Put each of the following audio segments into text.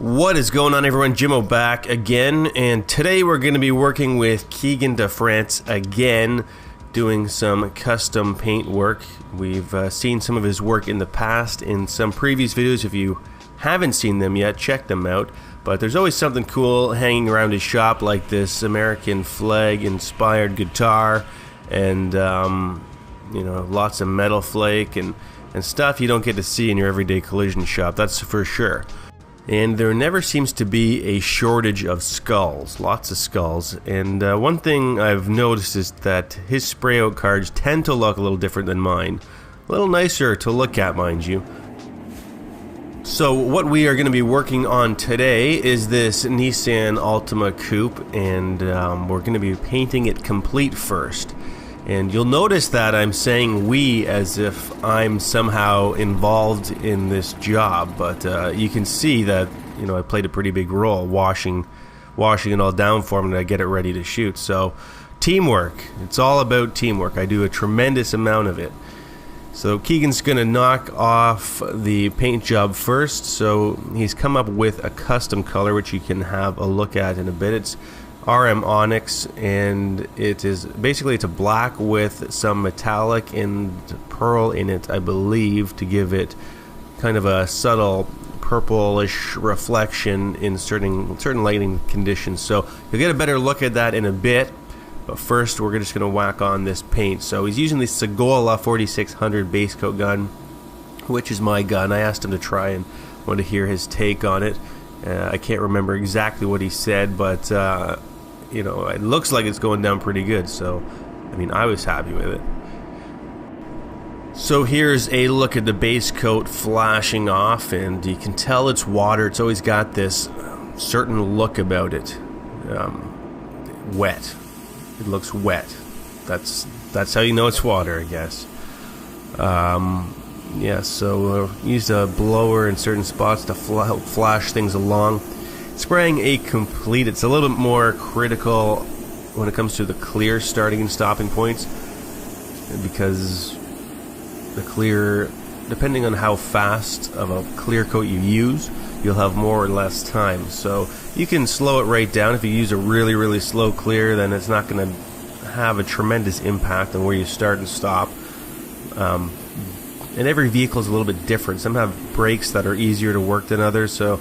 What is going on, everyone? Jimmo back again, and today we're going to be working with Keegan de France again, doing some custom paint work. We've seen some of his work in the past in some previous videos. If you haven't seen them yet, check them out. But there's always something cool hanging around his shop, like this American flag inspired guitar, and you know, lots of metal flake and stuff you don't get to see in your everyday collision shop, that's for sure. And there never seems to be a shortage of skulls, lots of skulls. And one thing I've noticed is that his spray out cards tend to look a little different than mine. A little nicer to look at, mind you. So what we are going to be working on today is this Nissan Altima Coupe, and we're going to be painting it complete first. And you'll notice that I'm saying we as if I'm somehow involved in this job, but you can see that, you know, I played a pretty big role washing it all down for him to get it ready to shoot. So teamwork, it's all about teamwork. I do a tremendous amount of it. So Keegan's gonna knock off the paint job first, so he's come up with a custom color which you can have a look at in a bit. It's RM Onyx, and it is basically, it's a black with some metallic and pearl in it, I believe, to give it kind of a subtle purplish reflection in certain lighting conditions. So you'll get a better look at that in a bit, but first we're just going to whack on this paint. So he's using the Segola 4600 base coat gun, which is my gun. I asked him to try and wanted to hear his take on it. I can't remember exactly what he said, but you know, it looks like it's going down pretty good, so I mean, I was happy with it. So here's a look at the base coat flashing off, and you can tell it's water. It's always got this certain look about it. Wet. It looks wet. That's how you know it's water, I guess. Yeah, so used a blower in certain spots to help flash things along. Spraying a complete, it's a little bit more critical when it comes to the clear starting and stopping points, because the clear, depending on how fast of a clear coat you use, you'll have more or less time. So you can slow it right down. If you use a really slow clear, then it's not going to have a tremendous impact on where you start and stop. And every vehicle is a little bit different. Some have brakes that are easier to work than others, so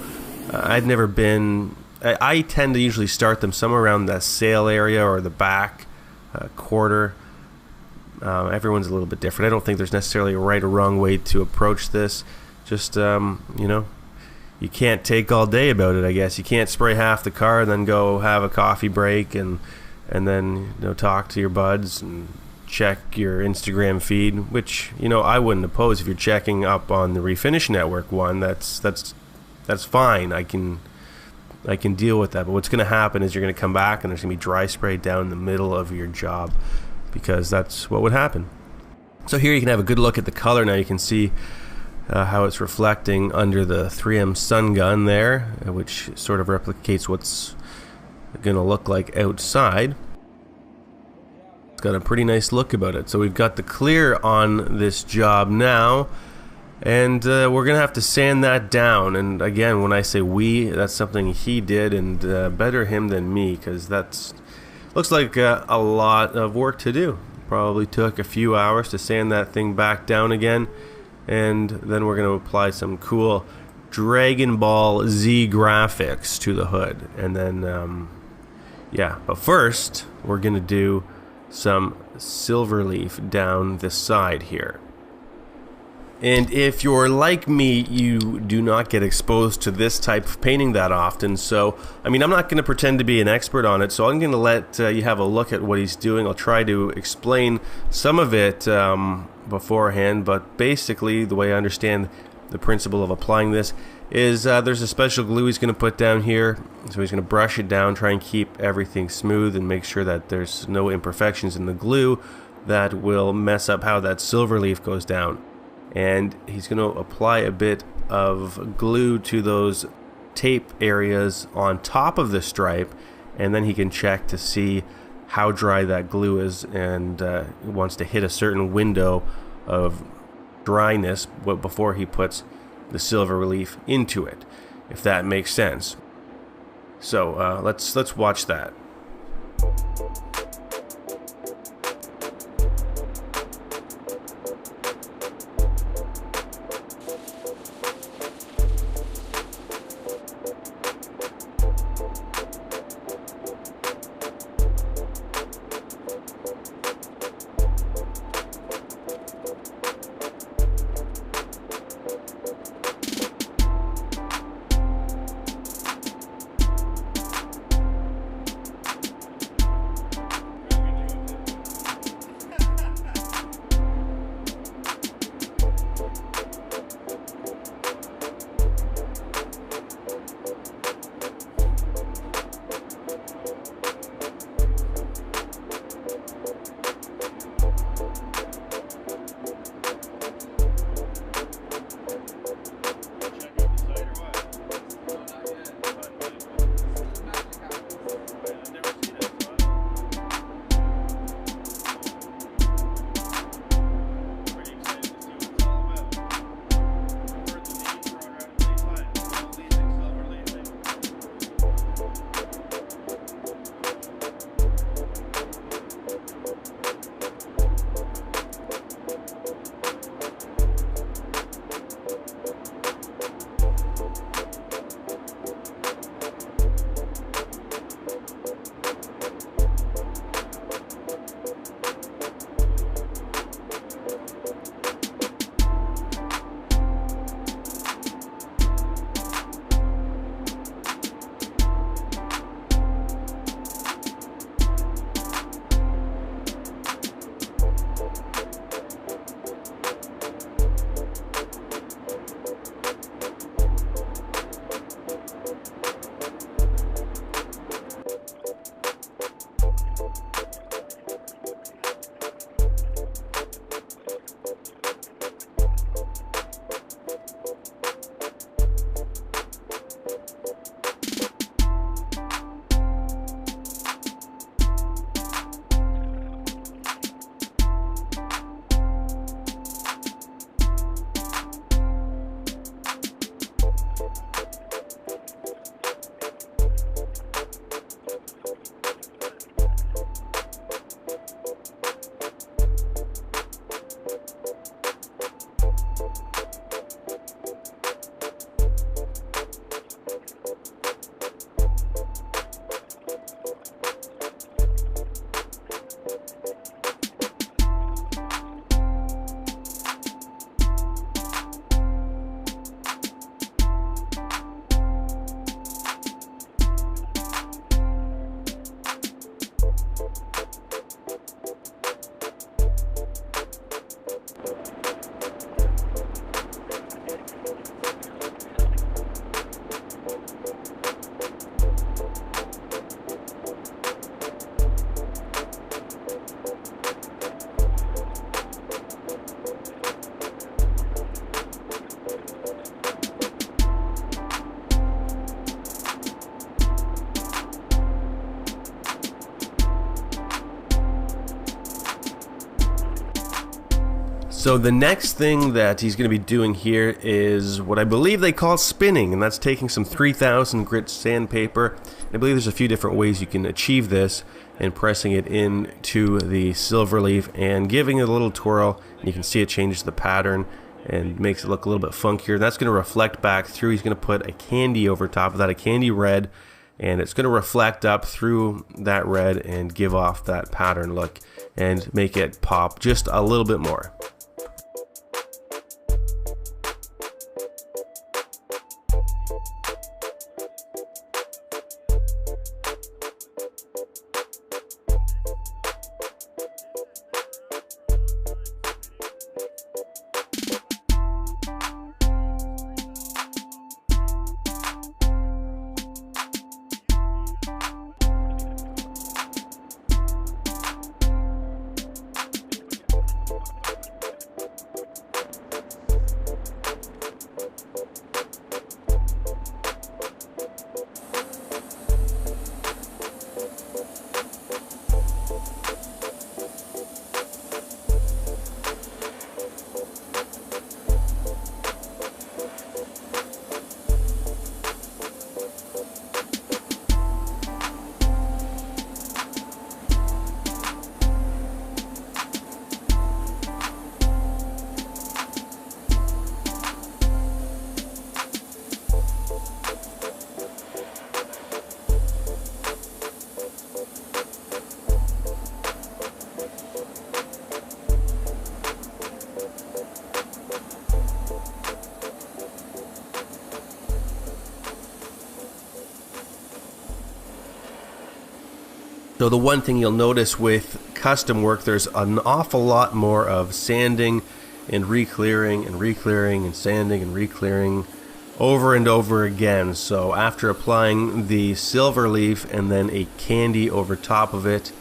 I've never been... I tend to usually start them somewhere around the sail area or the back quarter. Everyone's a little bit different. I don't think there's necessarily a right or wrong way to approach this. Just, you know, you can't take all day about it, I guess. You can't spray half the car and then go have a coffee break and then, you know, talk to your buds and check your Instagram feed, which, you know, I wouldn't oppose. If you're checking up on the Refinish Network one, that's fine. I can deal with that. But what's going to happen is you're going to come back and there's going to be dry spray down the middle of your job, because that's what would happen. So here you can have a good look at the color. Now you can see how it's reflecting under the 3M sun gun there, which sort of replicates what's going to look like outside. It's got a pretty nice look about it. So we've got the clear on this job now, and we're gonna have to sand that down. And again, when I say we, that's something he did, and better him than me, because that's looks like a lot of work to do. Probably took a few hours to sand that thing back down again, and then we're gonna apply some cool Dragon Ball Z graphics to the hood, and then yeah, but first we're gonna do some silver leaf down the side here. And if you're like me, you do not get exposed to this type of painting that often. So, I mean, I'm not going to pretend to be an expert on it, so I'm going to let you have a look at what he's doing. I'll try to explain some of it beforehand, but basically the way I understand the principle of applying this is there's a special glue he's going to put down here. So he's going to brush it down, try and keep everything smooth and make sure that there's no imperfections in the glue that will mess up how that silver leaf goes down. And he's going to apply a bit of glue to those tape areas on top of the stripe, and then he can check to see how dry that glue is, and wants to hit a certain window of dryness before he puts the silver relief into it. if that makes sense. So let's watch that. So the next thing that he's going to be doing here is what I believe they call spinning, and that's taking some 3000 grit sandpaper. I believe there's a few different ways you can achieve this, and pressing it into the silver leaf and giving it a little twirl, and you can see it changes the pattern and makes it look a little bit funkier. That's going to reflect back through. He's going to put a candy over top of that, a candy red, and it's going to reflect up through that red and give off that pattern look and make it pop just a little bit more. So the one thing you'll notice with custom work, there's an awful lot more of sanding and re-clearing and re-clearing and sanding and re-clearing over and over again. So after applying the silver leaf and then a candy over top of it,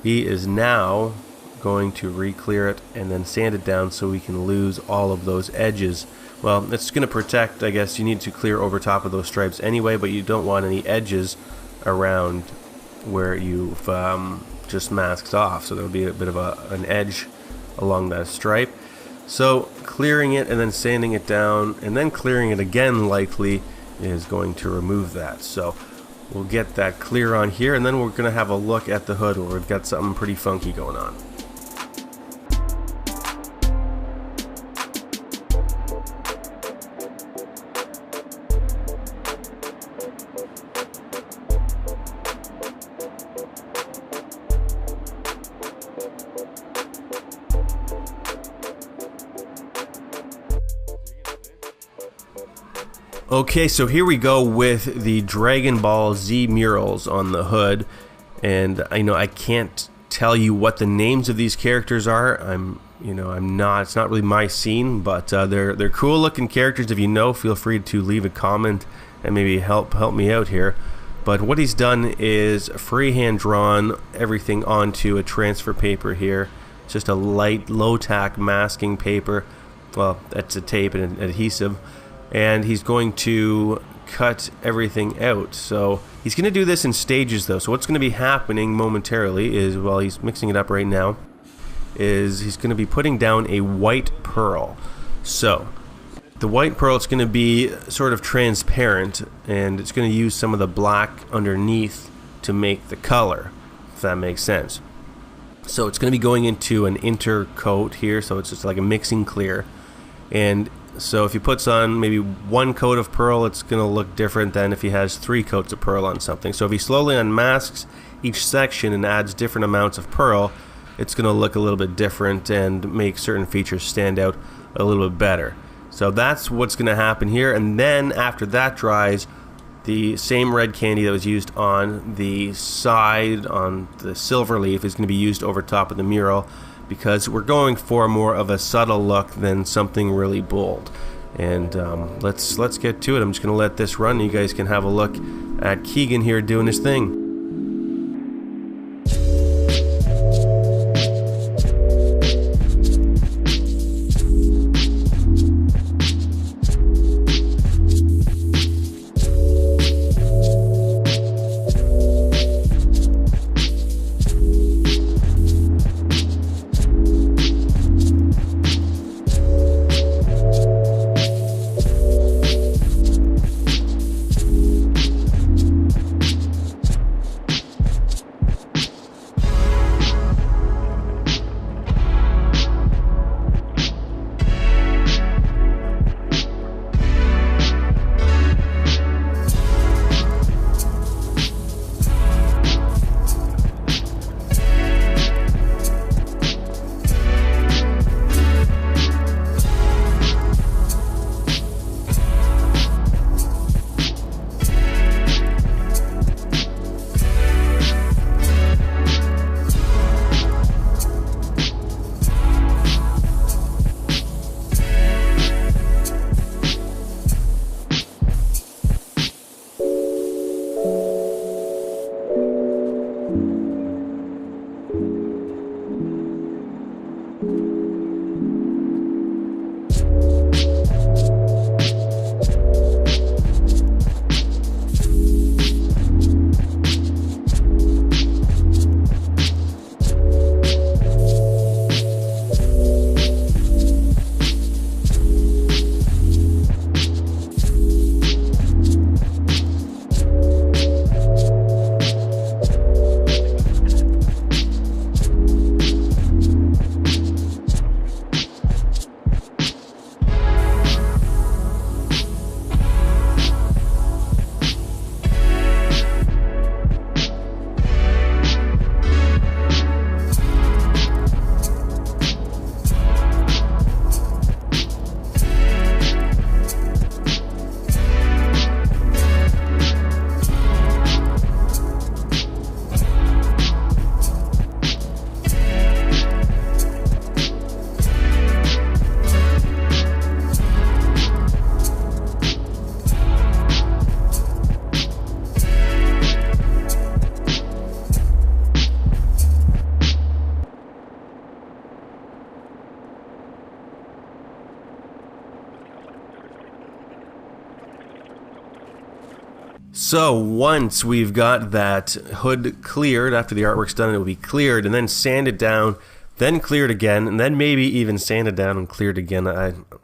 he is now going to re-clear it and then sand it down so we can lose all of those edges. Well, it's going to protect, I guess you need to clear over top of those stripes anyway, but you don't want any edges around where you've just masked off. So there'll be a bit of an edge along that stripe. So clearing it and then sanding it down and then clearing it again likely is going to remove that. So we'll get that clear on here, and then we're going to have a look at the hood where we've got something pretty funky going on. Okay, so here we go with the Dragon Ball Z murals on the hood, and I can't tell you what the names of these characters are. It's not really my scene, but they're cool looking characters. If you know, feel free to leave a comment and maybe help me out here. But what he's done is freehand drawn everything onto a transfer paper here. It's just a light, low tack masking paper. Well, that's a tape and an adhesive. And he's going to cut everything out. So he's going to do this in stages though. So what's going to be happening momentarily is, while he's mixing it up right now, is he's going to be putting down a white pearl. So the white pearl, it's going to be sort of transparent, and it's going to use some of the black underneath to make the color, if that makes sense. So it's going to be going into an intercoat here, so it's just like a mixing clear. And so if he puts on maybe one coat of pearl, it's going to look different than if he has 3 coats of pearl on something. So if he slowly unmasks each section and adds different amounts of pearl, it's going to look a little bit different and make certain features stand out a little bit better. So that's what's going to happen here. And then after that dries, the same red candy that was used on the side on the silver leaf is going to be used over top of the mural, because we're going for more of a subtle look than something really bold. And let's get to it. I'm just going to let this run. You guys can have a look at Keegan here doing his thing. So once we've got that hood cleared, after the artwork's done, it will be cleared and then sanded down, then cleared again, and then maybe even sanded down and cleared again.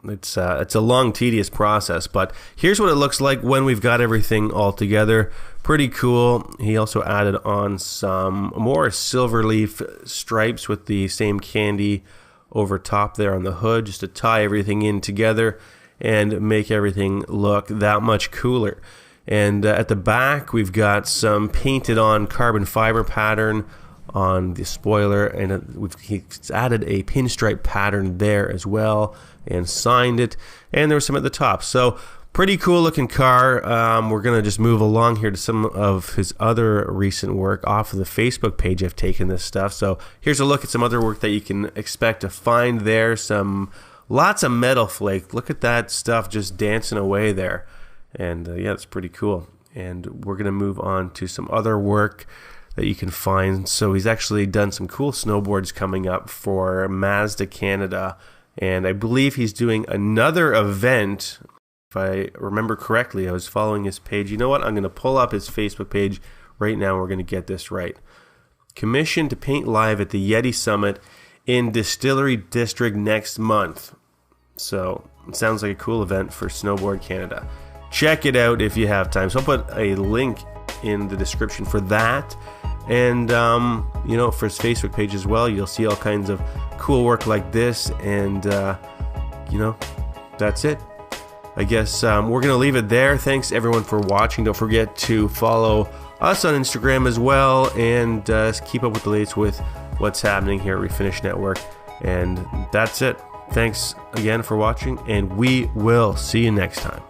It's a long, tedious process, but here's what it looks like when we've got everything all together. Pretty cool. He also added on some more silver leaf stripes with the same candy over top there on the hood, just to tie everything in together and make everything look that much cooler. And at the back, we've got some painted on carbon fiber pattern on the spoiler, and he's added a pinstripe pattern there as well and signed it, and there was some at the top. So pretty cool looking car. We're gonna just move along here to some of his other recent work off of the Facebook page. I've taken this stuff, so here's a look at some other work that you can expect to find there. Lots of metal flake. Look at that stuff just dancing away there. And yeah, it's pretty cool. And we're gonna move on to some other work that you can find. So he's actually done some cool snowboards coming up for Mazda Canada, and I believe he's doing another event. If I remember correctly, I was following his page. You know what? I'm gonna pull up his Facebook page right now. We're gonna get this right. Commissioned to paint live at the Yeti Summit in Distillery District next month. So it sounds like a cool event for Snowboard Canada. Check it out if you have time. So I'll put a link in the description for that, and you know, for his Facebook page as well. You'll see all kinds of cool work like this, and you know, that's it. I guess we're gonna leave it there. Thanks everyone for watching. Don't forget to follow us on Instagram as well, and keep up with the latest with what's happening here at Refinish Network. And that's it. Thanks again for watching, and we will see you next time.